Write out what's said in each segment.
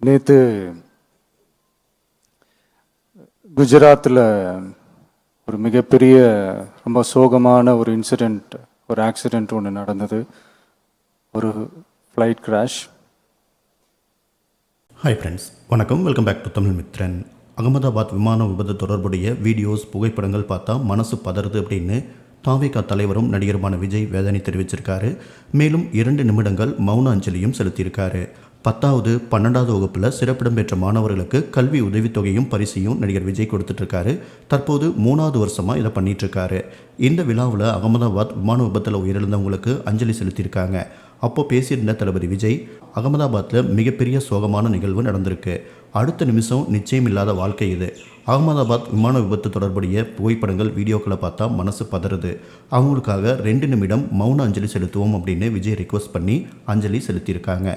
நேற்று குஜராத்தில் ஒரு மிகப்பெரிய ரொம்ப சோகமான ஒரு இன்சிடெண்ட், ஒரு ஆக்சிடெண்ட் ஒன்று நடந்தது. ஒரு ஃப்ளைட் கிராஷ். ஹாய் ஃப்ரெண்ட்ஸ், வணக்கம். Welcome back to Tamil Mitran. Ahmedabad விமான விபத்து தொடர்புடைய வீடியோஸ், புகைப்படங்கள் பார்த்தா மனசு பதறுது அப்படின்னு தாவேகா தலைவரும் நடிகருமான விஜய் வேதனை தெரிவிச்சிருக்காரு. மேலும் 2 நிமிடங்கள் மௌன அஞ்சலியும் செலுத்தியிருக்காரு. 10வது 12வது வகுப்பில் சிறப்பிடம் பெற்ற மாணவர்களுக்கு கல்வி உதவித்தொகையும் பரிசையும் நடிகர் விஜய் கொடுத்துட்ருக்காரு. தற்போது 3வது வருஷமாக இதை பண்ணிகிட்ருக்காரு. இந்த விழாவில் அகமதாபாத் விமான விபத்தில் உயிரிழந்தவங்களுக்கு அஞ்சலி செலுத்தியிருக்காங்க. அப்போது பேசியிருந்த தளபதி விஜய், அகமதாபாத்தில் மிகப்பெரிய சோகமான நிகழ்வு நடந்திருக்கு. அடுத்த நிமிஷம் நிச்சயம் இல்லாத வாழ்க்கை இது. அகமதாபாத் விமான விபத்து தொடர்புடைய புகைப்படங்கள், வீடியோக்களை பார்த்தா மனசு பதறுது. அவங்களுக்காக 2 நிமிடம் மௌன அஞ்சலி செலுத்துவோம் அப்படின்னு விஜய் ரிக்வஸ்ட் பண்ணி அஞ்சலி செலுத்தியிருக்காங்க.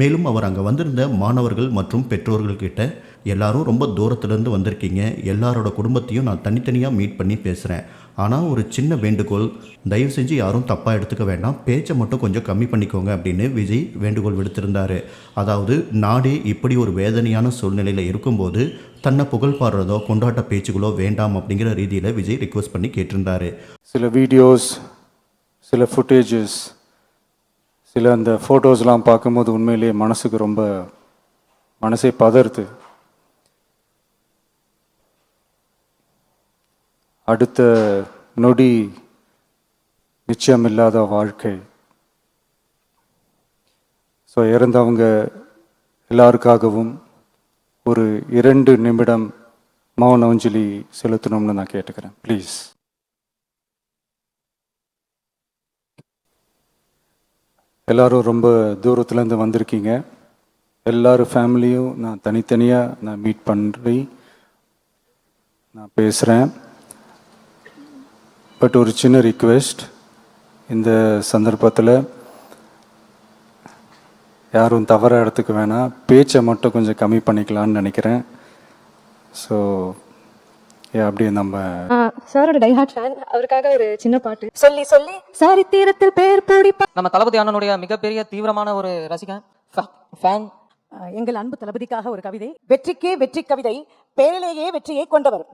மேலும் அவர் அங்கே வந்திருந்த மாணவர்கள் மற்றும் பெற்றோர்கள்கிட்ட, எல்லாரும் ரொம்ப தூரத்துலேருந்து வந்திருக்கீங்க, எல்லாரோட குடும்பத்தையும் நான் தனித்தனியாக மீட் பண்ணி பேசுகிறேன். ஆனால் ஒரு சின்ன வேண்டுகோள், தயவு செஞ்சு யாரும் தப்பாக எடுத்துக்க வேண்டாம், பேச்சை மட்டும் கொஞ்சம் கம்மி பண்ணிக்கோங்க அப்படின்னு விஜய் வேண்டுகோள் விடுத்திருந்தார். அதாவது நாடே இப்படி ஒரு வேதனையான சூழ்நிலையில் இருக்கும்போது தன்னை புகழ் பாடுறதோ கொண்டாட்ட பேச்சுகளோ வேண்டாம் அப்படிங்கிற ரீதியில் விஜய் ரிக்வஸ்ட் பண்ணி கேட்டிருந்தார். சில வீடியோஸ், சில ஃபுட்டேஜஸ், சில அந்த ஃபோட்டோஸ்லாம் பார்க்கும்போது உண்மையிலேயே மனசே பதறுது. அடுத்த நொடி நிச்சயமில்லாத வாழ்க்கை. ஸோ இறந்தவங்க எல்லாருக்காகவும் ஒரு 2 நிமிடம் மௌன அஞ்சலி செலுத்தணும்னு நான் கேட்டுக்கிறேன். ப்ளீஸ். எல்லாரும் ரொம்ப தூரத்துலேருந்து வந்திருக்கீங்க. எல்லாரும் ஃபேமிலியும் நான் தனித்தனியாக மீட் பண்ணி நான் பேசுகிறேன். பட் ஒரு சின்ன ரிக்வெஸ்ட், இந்த சந்தர்ப்பத்தில் யாரும் தவறாக எடுத்துக்க வேணாம், பேச்சை மட்டும் கொஞ்சம் கம்மி பண்ணிக்கலான்னு நினைக்கிறேன். ஸோ அப்படியே நம்ம சாரோட டைஹார்ட் ஃபேன், அவருக்காக ஒரு சின்ன பாட்டு. சொல்லி சொல்லி சரித்திரத்தில் பேர் பிடிப்பா. நம்ம தளபதி அண்ணனுடைய மிகப்பெரிய தீவிரமான ஒரு ரசிகன், ஃபேன். எங்கள் அன்பு தளபதிக்காக ஒரு கவிதை. வெற்றிக்கே வெற்றி கவிதை, பேரிலேயே வெற்றியை கொண்டவர்.